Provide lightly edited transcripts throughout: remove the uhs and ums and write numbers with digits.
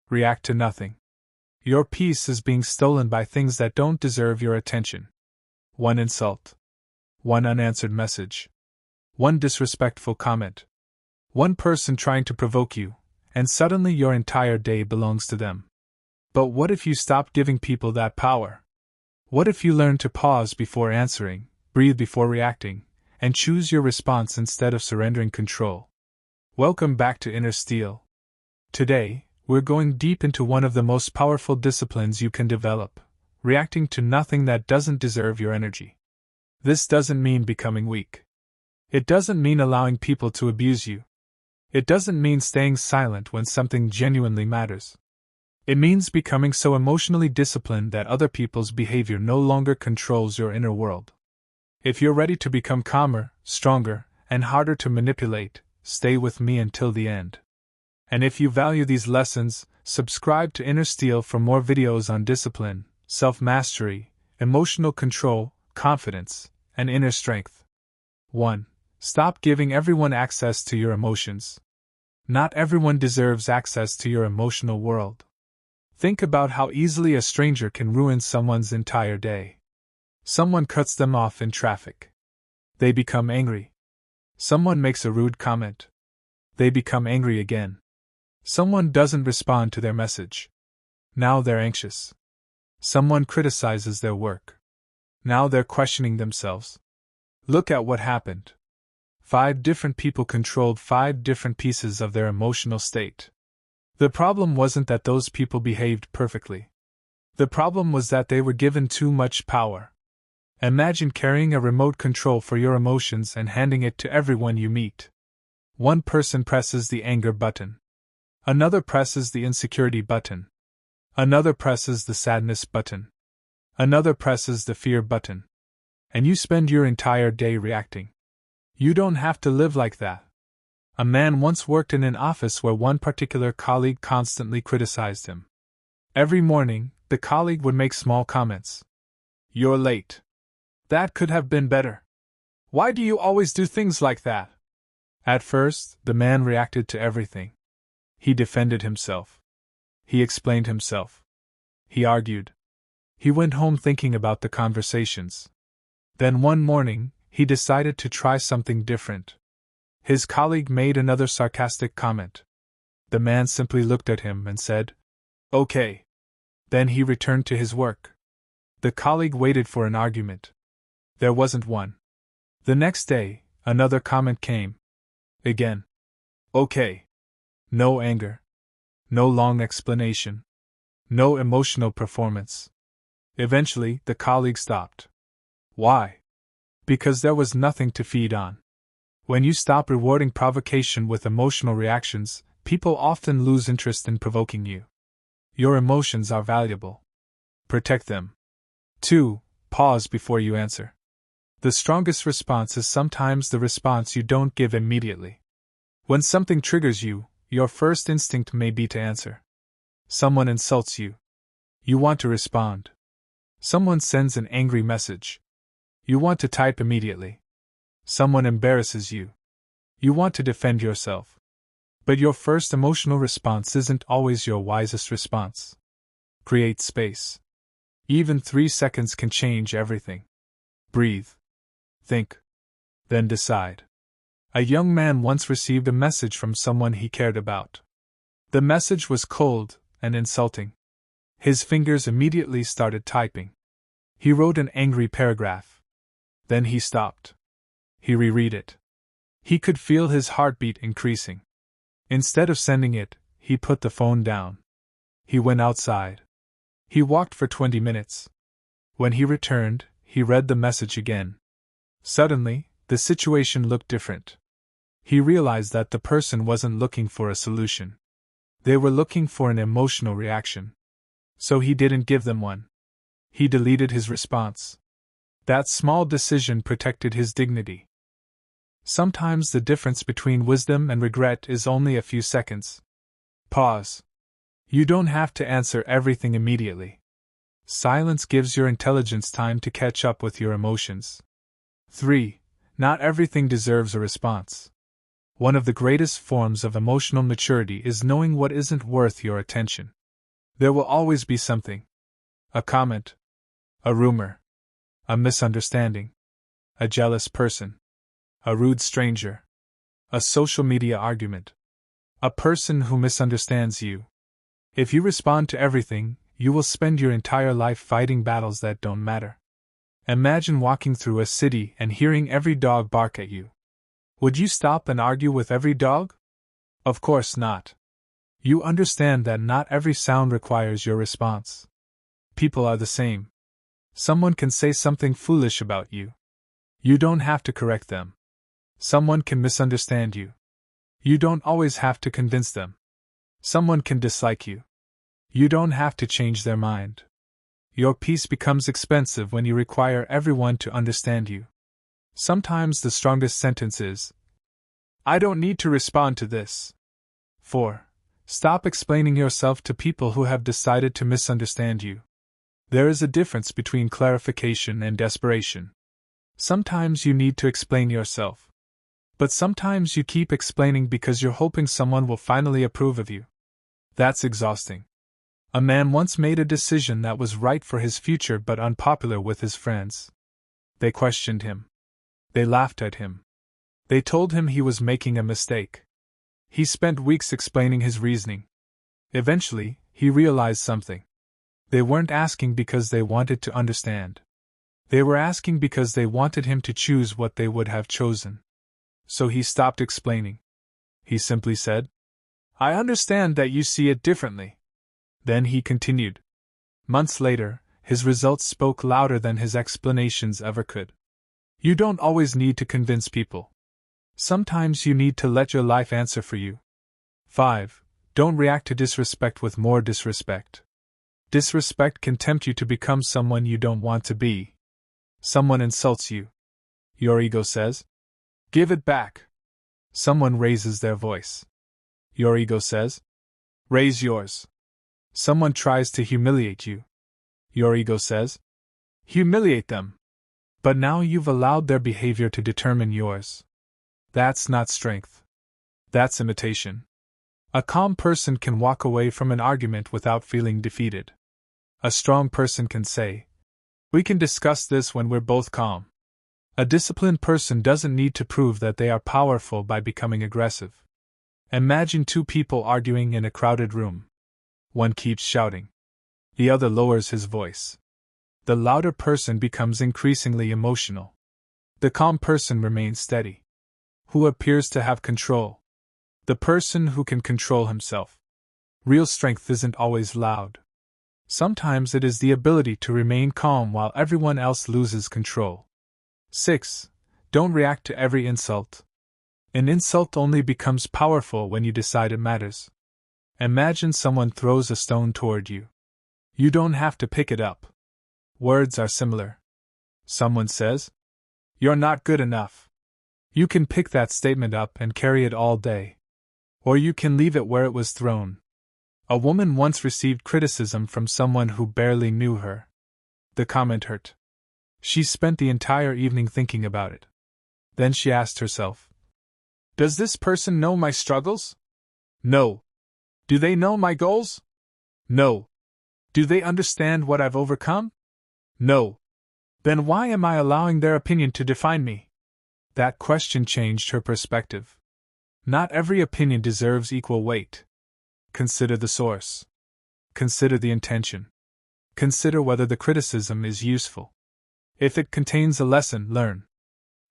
React to nothing. Your peace is being stolen by things that don't deserve your attention. One insult. One unanswered message. One disrespectful comment. One person trying to provoke you, and suddenly your entire day belongs to them. But what if you stop giving people that power? What if you learn to pause before answering, breathe before reacting, and choose your response instead of surrendering control? Welcome back to Inner Steel. Today, we're going deep into one of the most powerful disciplines you can develop: reacting to nothing that doesn't deserve your energy. This doesn't mean becoming weak. It doesn't mean allowing people to abuse you. It doesn't mean staying silent when something genuinely matters. It means becoming so emotionally disciplined that other people's behavior no longer controls your inner world. If you're ready to become calmer, stronger, and harder to manipulate, stay with me until the end. And if you value these lessons, subscribe to Inner Steel for more videos on discipline, self-mastery, emotional control, confidence, and inner strength. 1. Stop giving everyone access to your emotions. Not everyone deserves access to your emotional world. Think about how easily a stranger can ruin someone's entire day. Someone cuts them off in traffic. They become angry. Someone makes a rude comment. They become angry again. Someone doesn't respond to their message. Now they're anxious. Someone criticizes their work. Now they're questioning themselves. Look at what happened. 5 different people controlled 5 different pieces of their emotional state. The problem wasn't that those people behaved perfectly. The problem was that they were given too much power. Imagine carrying a remote control for your emotions and handing it to everyone you meet. One person presses the anger button. Another presses the insecurity button. Another presses the sadness button. Another presses the fear button. And you spend your entire day reacting. You don't have to live like that. A man once worked in an office where one particular colleague constantly criticized him. Every morning, the colleague would make small comments. "You're late. That could have been better. Why do you always do things like that?" At first, the man reacted to everything. He defended himself. He explained himself. He argued. He went home thinking about the conversations. Then one morning, he decided to try something different. His colleague made another sarcastic comment. The man simply looked at him and said, "Okay." Then he returned to his work. The colleague waited for an argument. There wasn't one. The next day, another comment came. Again. "Okay." No anger. No long explanation. No emotional performance. Eventually, the colleague stopped. Why? Because there was nothing to feed on. When you stop rewarding provocation with emotional reactions, people often lose interest in provoking you. Your emotions are valuable. Protect them. 2. Pause before you answer. The strongest response is sometimes the response you don't give immediately. When something triggers you, your first instinct may be to answer. Someone insults you. You want to respond. Someone sends an angry message. You want to type immediately. Someone embarrasses you. You want to defend yourself. But your first emotional response isn't always your wisest response. Create space. Even 3 seconds can change everything. Breathe. Think. Then decide. A young man once received a message from someone he cared about. The message was cold and insulting. His fingers immediately started typing. He wrote an angry paragraph. Then he stopped. He reread it. He could feel his heartbeat increasing. Instead of sending it, he put the phone down. He went outside. He walked for 20 minutes. When he returned, he read the message again. Suddenly, the situation looked different. He realized that the person wasn't looking for a solution. They were looking for an emotional reaction. So he didn't give them one. He deleted his response. That small decision protected his dignity. Sometimes the difference between wisdom and regret is only a few seconds. Pause. You don't have to answer everything immediately. Silence gives your intelligence time to catch up with your emotions. 3. Not everything deserves a response. One of the greatest forms of emotional maturity is knowing what isn't worth your attention. There will always be something: a comment, a rumor, a misunderstanding, a jealous person, a rude stranger, a social media argument, a person who misunderstands you. If you respond to everything, you will spend your entire life fighting battles that don't matter. Imagine walking through a city and hearing every dog bark at you. Would you stop and argue with every dog? Of course not. You understand that not every sound requires your response. People are the same. Someone can say something foolish about you. You don't have to correct them. Someone can misunderstand you. You don't always have to convince them. Someone can dislike you. You don't have to change their mind. Your peace becomes expensive when you require everyone to understand you. Sometimes the strongest sentence is, "I don't need to respond to this." 4. Stop explaining yourself to people who have decided to misunderstand you. There is a difference between clarification and desperation. Sometimes you need to explain yourself. But sometimes you keep explaining because you're hoping someone will finally approve of you. That's exhausting. A man once made a decision that was right for his future but unpopular with his friends. They questioned him. They laughed at him. They told him he was making a mistake. He spent weeks explaining his reasoning. Eventually, he realized something. They weren't asking because they wanted to understand. They were asking because they wanted him to choose what they would have chosen. So he stopped explaining. He simply said, "I understand that you see it differently." Then he continued. Months later, his results spoke louder than his explanations ever could. You don't always need to convince people. Sometimes you need to let your life answer for you. 5. Don't react to disrespect with more disrespect. Disrespect can tempt you to become someone you don't want to be. Someone insults you. Your ego says, "Give it back." Someone raises their voice. Your ego says, "Raise yours." Someone tries to humiliate you. Your ego says, "Humiliate them." But now you've allowed their behavior to determine yours. That's not strength. That's imitation. A calm person can walk away from an argument without feeling defeated. A strong person can say, "We can discuss this when we're both calm." A disciplined person doesn't need to prove that they are powerful by becoming aggressive. Imagine two people arguing in a crowded room. One keeps shouting. The other lowers his voice. The louder person becomes increasingly emotional. The calm person remains steady. Who appears to have control? The person who can control himself. Real strength isn't always loud. Sometimes it is the ability to remain calm while everyone else loses control. 6. Don't react to every insult. An insult only becomes powerful when you decide it matters. Imagine someone throws a stone toward you. You don't have to pick it up. Words are similar. Someone says, "You're not good enough." You can pick that statement up and carry it all day. Or you can leave it where it was thrown. A woman once received criticism from someone who barely knew her. The comment hurt. She spent the entire evening thinking about it. Then she asked herself, "Does this person know my struggles? No. Do they know my goals? No. Do they understand what I've overcome? No. Then why am I allowing their opinion to define me?" That question changed her perspective. Not every opinion deserves equal weight. Consider the source. Consider the intention. Consider whether the criticism is useful. If it contains a lesson, learn.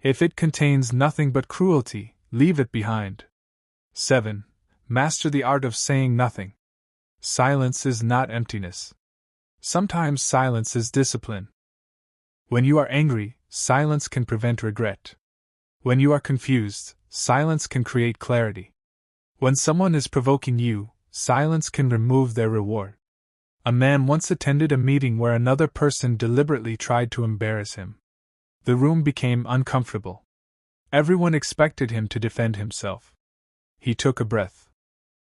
If it contains nothing but cruelty, leave it behind. 7. Master the art of saying nothing. Silence is not emptiness. Sometimes silence is discipline. When you are angry, silence can prevent regret. When you are confused, silence can create clarity. When someone is provoking you, silence can remove their reward. A man once attended a meeting where another person deliberately tried to embarrass him. The room became uncomfortable. Everyone expected him to defend himself. He took a breath.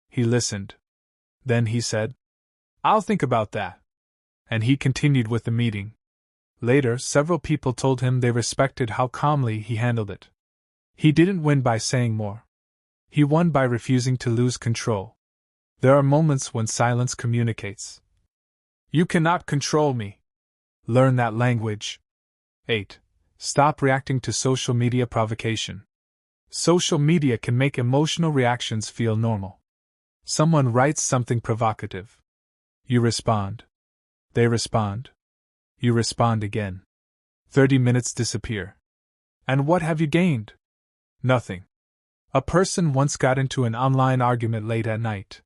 He listened. Then he said, "I'll think about that." And he continued with the meeting. Later, several people told him they respected how calmly he handled it. He didn't win by saying more. He won by refusing to lose control. There are moments when silence communicates. You cannot control me. Learn that language. 8. Stop reacting to social media provocation. Social media can make emotional reactions feel normal. Someone writes something provocative. You respond. They respond. You respond again. 30 minutes disappear. And what have you gained? Nothing. A person once got into an online argument late at night.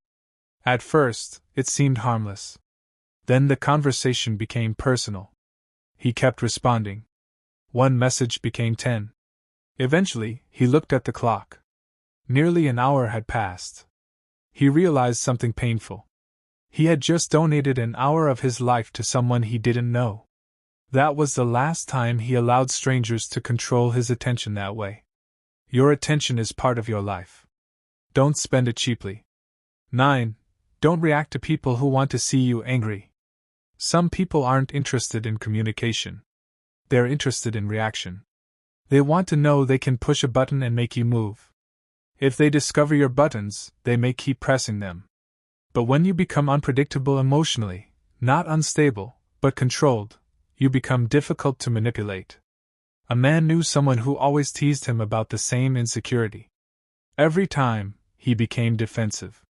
At first, it seemed harmless. Then the conversation became personal. He kept responding. One message became 10. Eventually, he looked at the clock. Nearly an hour had passed. He realized something painful. He had just donated an hour of his life to someone he didn't know. That was the last time he allowed strangers to control his attention that way. Your attention is part of your life. Don't spend it cheaply. 9. Don't react to people who want to see you angry. Some people aren't interested in communication. They're interested in reaction. They want to know they can push a button and make you move. If they discover your buttons, they may keep pressing them. But when you become unpredictable emotionally, not unstable, but controlled, you become difficult to manipulate. A man knew someone who always teased him about the same insecurity. Every time, he became defensive.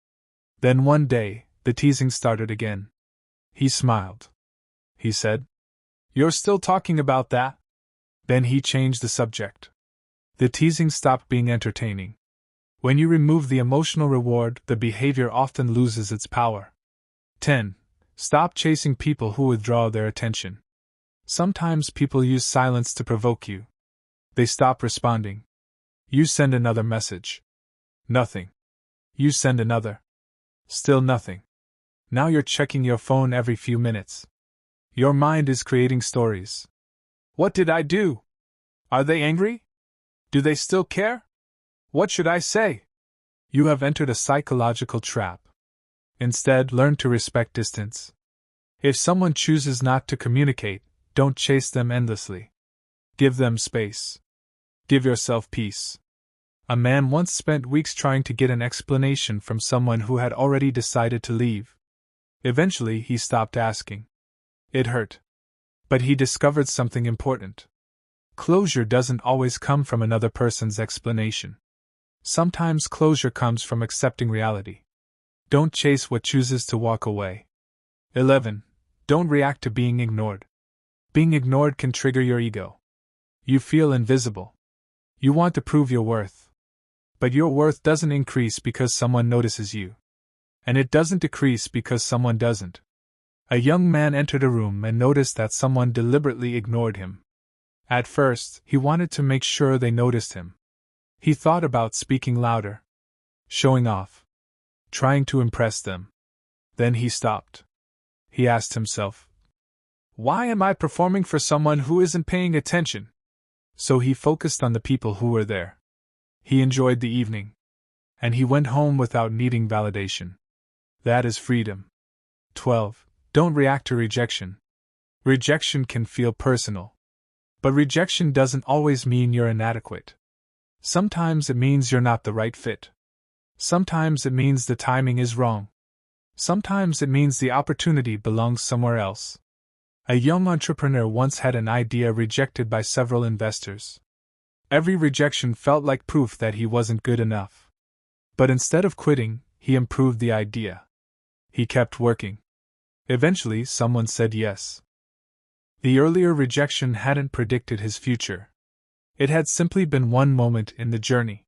Then one day, the teasing started again. He smiled. He said, "You're still talking about that?" Then he changed the subject. The teasing stopped being entertaining. When you remove the emotional reward, the behavior often loses its power. 10. Stop chasing people who withdraw their attention. Sometimes people use silence to provoke you. They stop responding. You send another message. Nothing. You send another. Still nothing. Now you're checking your phone every few minutes. Your mind is creating stories. What did I do? Are they angry? Do they still care? What should I say? You have entered a psychological trap. Instead, learn to respect distance. If someone chooses not to communicate, don't chase them endlessly. Give them space. Give yourself peace. A man once spent weeks trying to get an explanation from someone who had already decided to leave. Eventually, he stopped asking. It hurt. But he discovered something important. Closure doesn't always come from another person's explanation. Sometimes closure comes from accepting reality. Don't chase what chooses to walk away. 11. Don't react to being ignored. Being ignored can trigger your ego. You feel invisible. You want to prove your worth. But your worth doesn't increase because someone notices you. And it doesn't decrease because someone doesn't. A young man entered a room and noticed that someone deliberately ignored him. At first, he wanted to make sure they noticed him. He thought about speaking louder, showing off, trying to impress them. Then he stopped. He asked himself, "Why am I performing for someone who isn't paying attention?" So he focused on the people who were there. He enjoyed the evening. And he went home without needing validation. That is freedom. 12. Don't react to rejection. Rejection can feel personal. But rejection doesn't always mean you're inadequate. Sometimes it means you're not the right fit. Sometimes it means the timing is wrong. Sometimes it means the opportunity belongs somewhere else. A young entrepreneur once had an idea rejected by several investors. Every rejection felt like proof that he wasn't good enough. But instead of quitting, he improved the idea. He kept working. Eventually, someone said yes. The earlier rejection hadn't predicted his future. It had simply been one moment in the journey.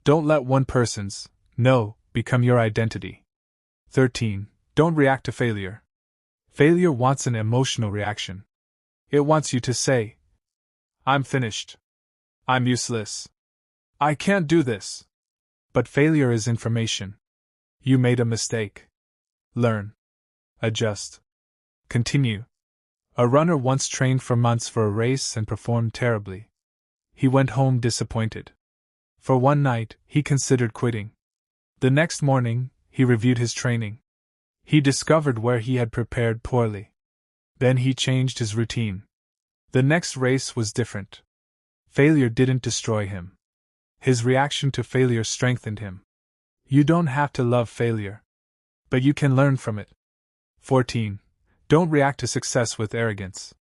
Don't let one person's no become your identity. 13. Don't react to failure. Failure wants an emotional reaction. It wants you to say, "I'm finished. I'm useless. I can't do this." But failure is information. You made a mistake. Learn. Adjust. Continue. A runner once trained for months for a race and performed terribly. He went home disappointed. For one night, he considered quitting. The next morning, he reviewed his training. He discovered where he had prepared poorly. Then he changed his routine. The next race was different. Failure didn't destroy him. His reaction to failure strengthened him. You don't have to love failure, but you can learn from it. 14. Don't react to success with arrogance.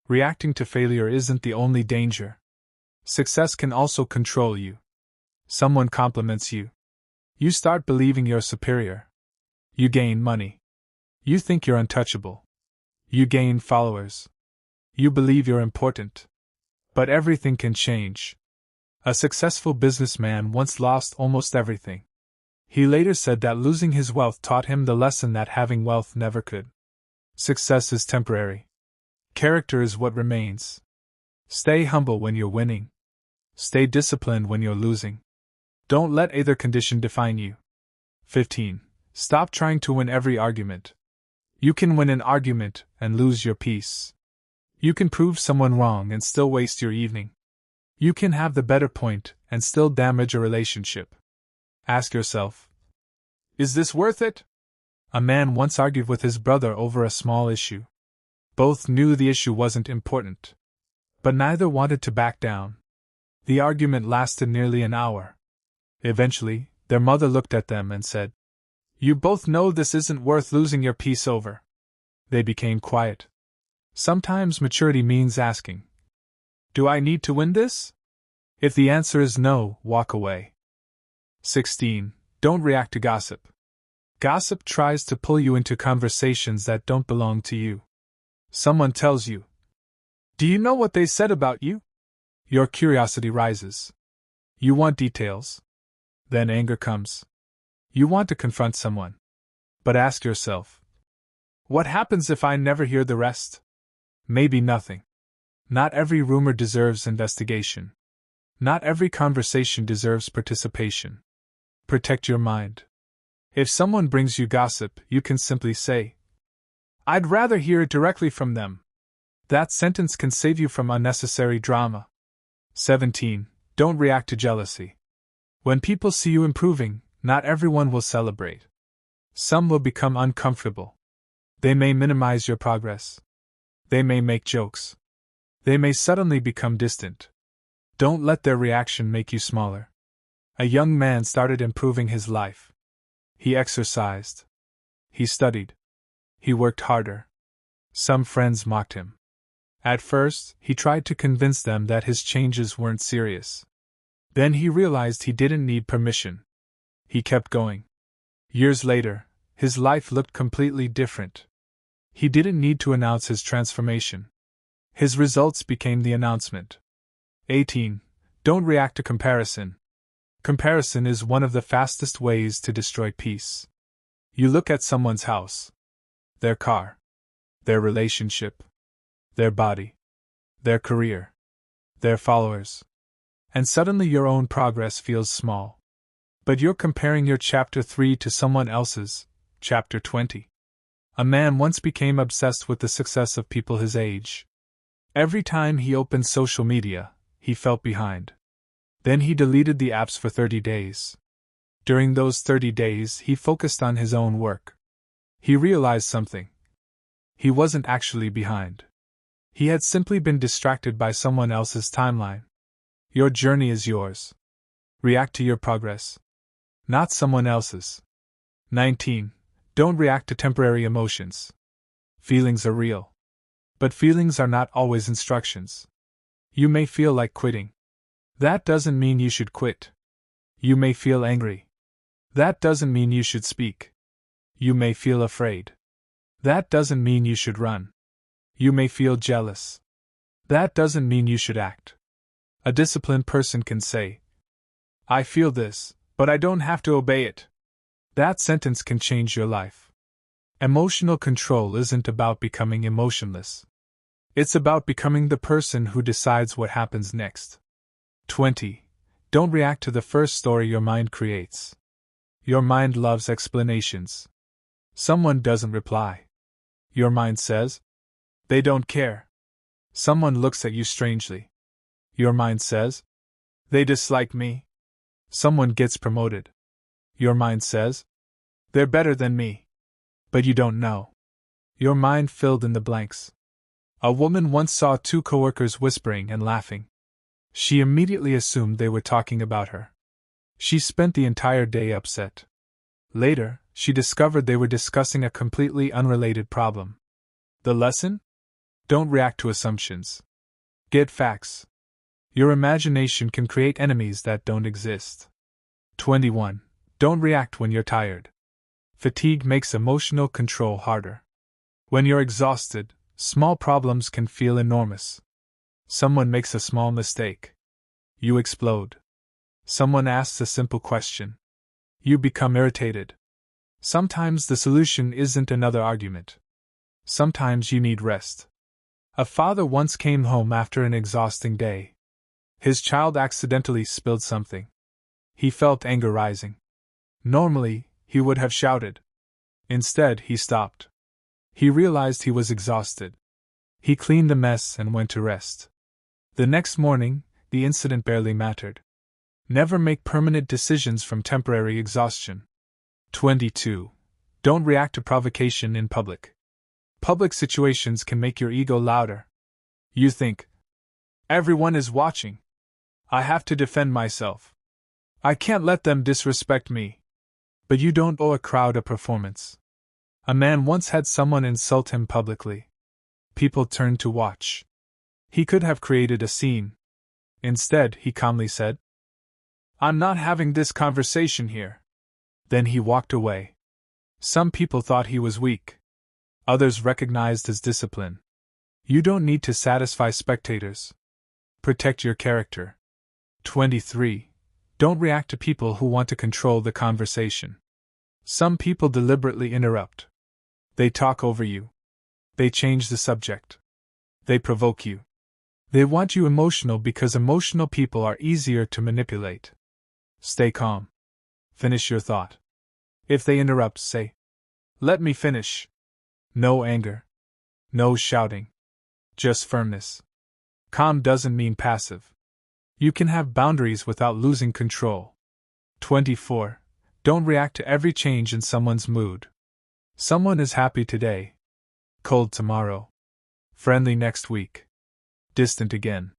Reacting to failure isn't the only danger. Success can also control you. Someone compliments you. You start believing you're superior. You gain money. You think you're untouchable. You gain followers. You believe you're important. But everything can change. A successful businessman once lost almost everything. He later said that losing his wealth taught him the lesson that having wealth never could. Success is temporary. Character is what remains. Stay humble when you're winning. Stay disciplined when you're losing. Don't let either condition define you. 15. Stop trying to win every argument. You can win an argument and lose your peace. You can prove someone wrong and still waste your evening. You can have the better point and still damage a relationship. Ask yourself, is this worth it? A man once argued with his brother over a small issue. Both knew the issue wasn't important, but neither wanted to back down. The argument lasted nearly an hour. Eventually, their mother looked at them and said, "You both know this isn't worth losing your peace over." They became quiet. Sometimes maturity means asking, "Do I need to win this?" If the answer is no, walk away. 16. Don't react to gossip. Gossip tries to pull you into conversations that don't belong to you. Someone tells you, "Do you know what they said about you?" Your curiosity rises. You want details. Then anger comes. You want to confront someone. But ask yourself, what happens if I never hear the rest? Maybe nothing. Not every rumor deserves investigation. Not every conversation deserves participation. Protect your mind. If someone brings you gossip, you can simply say, "I'd rather hear it directly from them." That sentence can save you from unnecessary drama. 17. Don't react to jealousy. When people see you improving, not everyone will celebrate. Some will become uncomfortable. They may minimize your progress. They may make jokes. They may suddenly become distant. Don't let their reaction make you smaller. A young man started improving his life. He exercised. He studied. He worked harder. Some friends mocked him. At first, he tried to convince them that his changes weren't serious. Then he realized he didn't need permission. He kept going. Years later, his life looked completely different. He didn't need to announce his transformation. His results became the announcement. 18. Don't react to comparison. Comparison is one of the fastest ways to destroy peace. You look at someone's house, their car, their relationship, their body, their career, their followers, and suddenly your own progress feels small. But you're comparing your chapter 3 to someone else's, chapter 20. A man once became obsessed with the success of people his age. Every time he opened social media, he felt behind. Then he deleted the apps for 30 days. During those 30 days, he focused on his own work. He realized something. He wasn't actually behind. He had simply been distracted by someone else's timeline. Your journey is yours. React to your progress, not someone else's. 19. Don't react to temporary emotions. Feelings are real. But feelings are not always instructions. You may feel like quitting. That doesn't mean you should quit. You may feel angry. That doesn't mean you should speak. You may feel afraid. That doesn't mean you should run. You may feel jealous. That doesn't mean you should act. A disciplined person can say, "I feel this, but I don't have to obey it." That sentence can change your life. Emotional control isn't about becoming emotionless. It's about becoming the person who decides what happens next. 20. Don't react to the first story your mind creates. Your mind loves explanations. Someone doesn't reply. Your mind says, "They don't care." Someone looks at you strangely. Your mind says, "They dislike me." Someone gets promoted. Your mind says, "They're better than me." But you don't know. Your mind filled in the blanks. A woman once saw two coworkers whispering and laughing. She immediately assumed they were talking about her. She spent the entire day upset. Later, she discovered they were discussing a completely unrelated problem. The lesson? Don't react to assumptions. Get facts. Your imagination can create enemies that don't exist. 21. Don't react when you're tired. Fatigue makes emotional control harder. When you're exhausted, small problems can feel enormous. Someone makes a small mistake. You explode. Someone asks a simple question. You become irritated. Sometimes the solution isn't another argument. Sometimes you need rest. A father once came home after an exhausting day. His child accidentally spilled something. He felt anger rising. Normally, he would have shouted. Instead, he stopped. He realized he was exhausted. He cleaned the mess and went to rest. The next morning, the incident barely mattered. Never make permanent decisions from temporary exhaustion. 22. Don't react to provocation in public. Public situations can make your ego louder. You think, everyone is watching. I have to defend myself. I can't let them disrespect me. But you don't owe a crowd a performance. A man once had someone insult him publicly. People turned to watch. He could have created a scene. Instead, he calmly said, I'm not having this conversation here. Then he walked away. Some people thought he was weak. Others recognized his discipline. You don't need to satisfy spectators. Protect your character. 23. Don't react to people who want to control the conversation. Some people deliberately interrupt. They talk over you. They change the subject. They provoke you. They want you emotional because emotional people are easier to manipulate. Stay calm. Finish your thought. If they interrupt, say, let me finish. No anger. No shouting. Just firmness. Calm doesn't mean passive. You can have boundaries without losing control. 24. Don't react to every change in someone's mood. Someone is happy today. Cold tomorrow. Friendly next week. Distant again.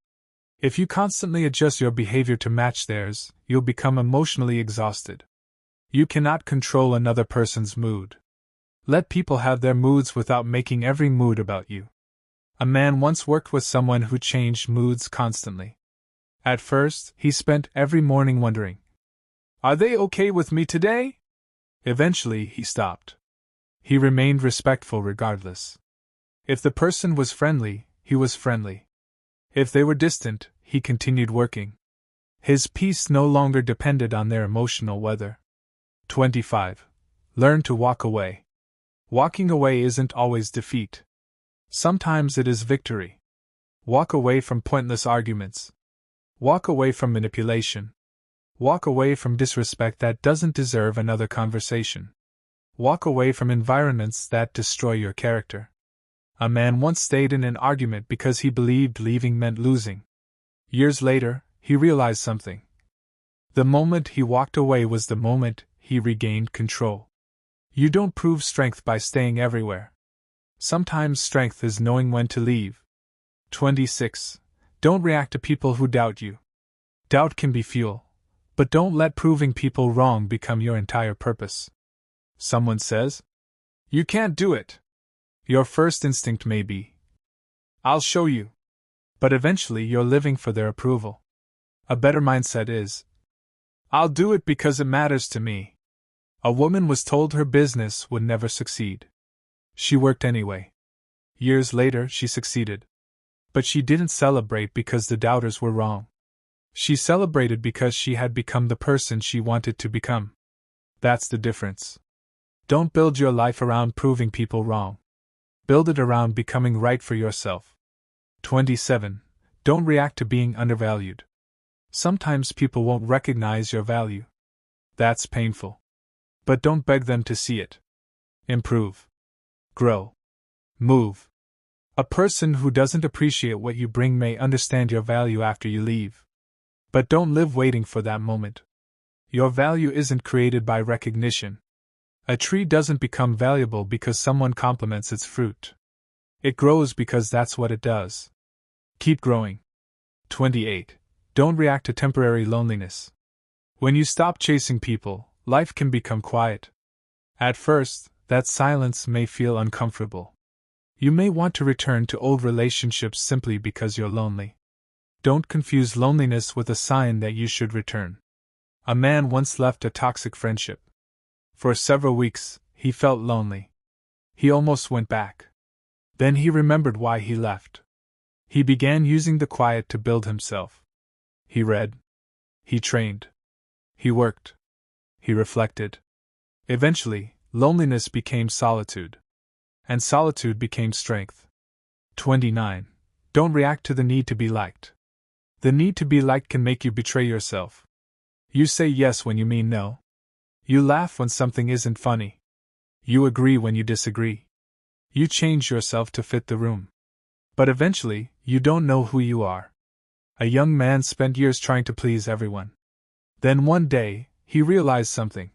If you constantly adjust your behavior to match theirs, you'll become emotionally exhausted. You cannot control another person's mood. Let people have their moods without making every mood about you. A man once worked with someone who changed moods constantly. At first, he spent every morning wondering, are they okay with me today? Eventually, he stopped. He remained respectful regardless. If the person was friendly, he was friendly. If they were distant, he continued working. His peace no longer depended on their emotional weather. 25. Learn to walk away. Walking away isn't always defeat. Sometimes it is victory. Walk away from pointless arguments. Walk away from manipulation. Walk away from disrespect that doesn't deserve another conversation. Walk away from environments that destroy your character. A man once stayed in an argument because he believed leaving meant losing. Years later, he realized something. The moment he walked away was the moment he regained control. You don't prove strength by staying everywhere. Sometimes strength is knowing when to leave. 26. Don't react to people who doubt you. Doubt can be fuel, but don't let proving people wrong become your entire purpose. Someone says, you can't do it. Your first instinct may be, I'll show you. But eventually you're living for their approval. A better mindset is, I'll do it because it matters to me. A woman was told her business would never succeed. She worked anyway. Years later, she succeeded. But she didn't celebrate because the doubters were wrong. She celebrated because she had become the person she wanted to become. That's the difference. Don't build your life around proving people wrong. Build it around becoming right for yourself. 27. Don't react to being undervalued. Sometimes people won't recognize your value. That's painful. But don't beg them to see it. Improve. Grow. Move. A person who doesn't appreciate what you bring may understand your value after you leave. But don't live waiting for that moment. Your value isn't created by recognition. A tree doesn't become valuable because someone compliments its fruit. It grows because that's what it does. Keep growing. 28. Don't react to temporary loneliness. When you stop chasing people, life can become quiet. At first, that silence may feel uncomfortable. You may want to return to old relationships simply because you're lonely. Don't confuse loneliness with a sign that you should return. A man once left a toxic friendship. For several weeks, he felt lonely. He almost went back. Then he remembered why he left. He began using the quiet to build himself. He read. He trained. He worked. He reflected. Eventually, loneliness became solitude. And solitude became strength. 29. Don't react to the need to be liked. The need to be liked can make you betray yourself. You say yes when you mean no. You laugh when something isn't funny. You agree when you disagree. You change yourself to fit the room. But eventually, you don't know who you are. A young man spent years trying to please everyone. Then one day, he realized something.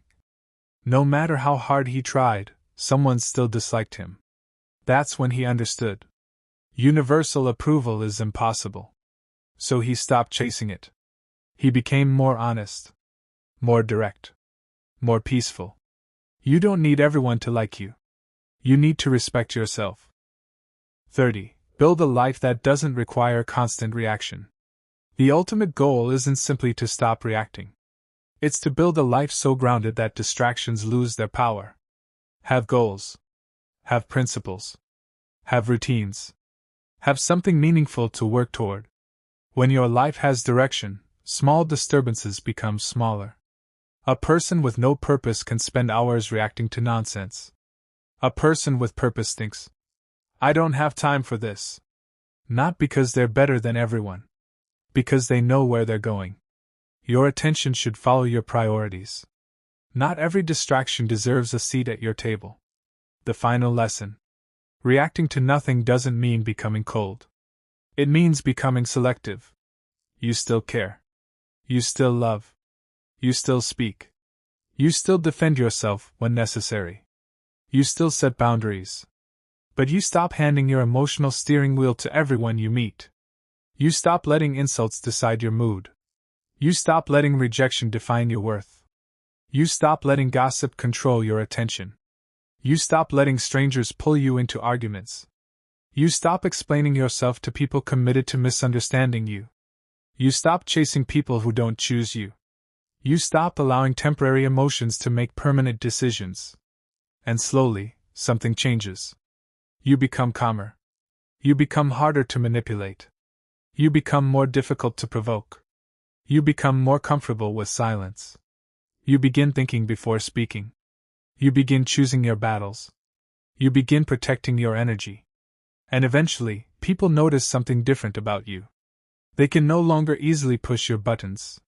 No matter how hard he tried, someone still disliked him. That's when he understood. Universal approval is impossible. So he stopped chasing it. He became more honest. More direct. More peaceful. You don't need everyone to like you. You need to respect yourself. 30. Build a life that doesn't require constant reaction. The ultimate goal isn't simply to stop reacting. It's to build a life so grounded that distractions lose their power. Have goals. Have principles. Have routines. Have something meaningful to work toward. When your life has direction, small disturbances become smaller. A person with no purpose can spend hours reacting to nonsense. A person with purpose thinks, I don't have time for this. Not because they're better than everyone. Because they know where they're going. Your attention should follow your priorities. Not every distraction deserves a seat at your table. The final lesson. Reacting to nothing doesn't mean becoming cold. It means becoming selective. You still care. You still love. You still speak. You still defend yourself when necessary. You still set boundaries. But you stop handing your emotional steering wheel to everyone you meet. You stop letting insults decide your mood. You stop letting rejection define your worth. You stop letting gossip control your attention. You stop letting strangers pull you into arguments. You stop explaining yourself to people committed to misunderstanding you. You stop chasing people who don't choose you. You stop allowing temporary emotions to make permanent decisions. And slowly, something changes. You become calmer. You become harder to manipulate. You become more difficult to provoke. You become more comfortable with silence. You begin thinking before speaking. You begin choosing your battles. You begin protecting your energy. And eventually, people notice something different about you. They can no longer easily push your buttons.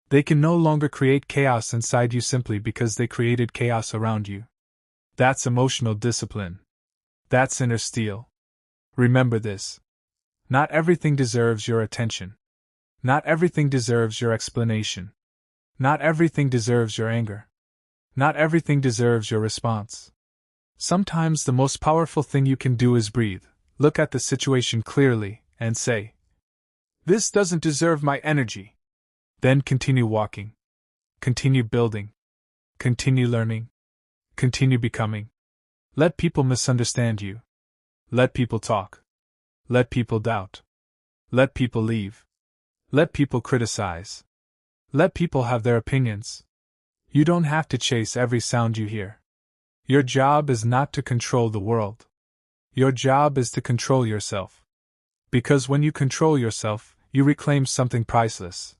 They can no longer create chaos inside you simply because they created chaos around you. That's emotional discipline. That's inner steel. Remember this. Not everything deserves your attention. Not everything deserves your explanation. Not everything deserves your anger. Not everything deserves your response. Sometimes the most powerful thing you can do is breathe, look at the situation clearly, and say, this doesn't deserve my energy. Then continue walking. Continue building. Continue learning. Continue becoming. Let people misunderstand you. Let people talk. Let people doubt. Let people leave. Let people criticize. Let people have their opinions. You don't have to chase every sound you hear. Your job is not to control the world. Your job is to control yourself. Because when you control yourself, you reclaim something priceless.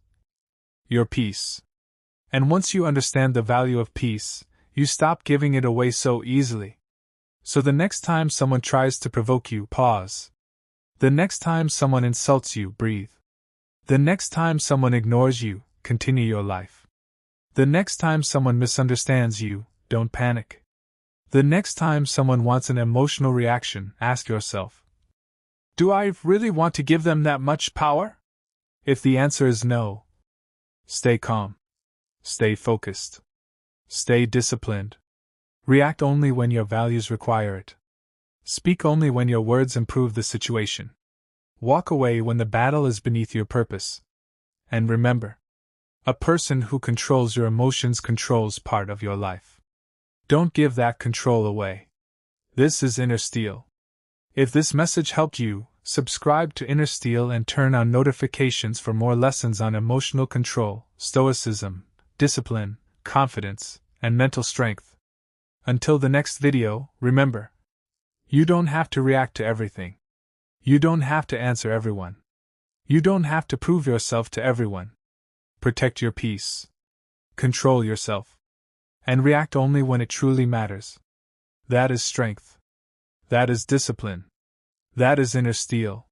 Your peace. And once you understand the value of peace, you stop giving it away so easily. So the next time someone tries to provoke you, pause. The next time someone insults you, breathe. The next time someone ignores you, continue your life. The next time someone misunderstands you, don't panic. The next time someone wants an emotional reaction, ask yourself, do I really want to give them that much power? If the answer is no, stay calm. Stay focused. Stay disciplined. React only when your values require it. Speak only when your words improve the situation. Walk away when the battle is beneath your purpose. And remember, a person who controls your emotions controls part of your life. Don't give that control away. This is Inner Steel. If this message helped you, subscribe to Inner Steel and turn on notifications for more lessons on emotional control, stoicism, discipline, confidence, and mental strength. Until the next video, remember, you don't have to react to everything. You don't have to answer everyone. You don't have to prove yourself to everyone. Protect your peace. Control yourself. And react only when it truly matters. That is strength. That is discipline. That is Inner Steel.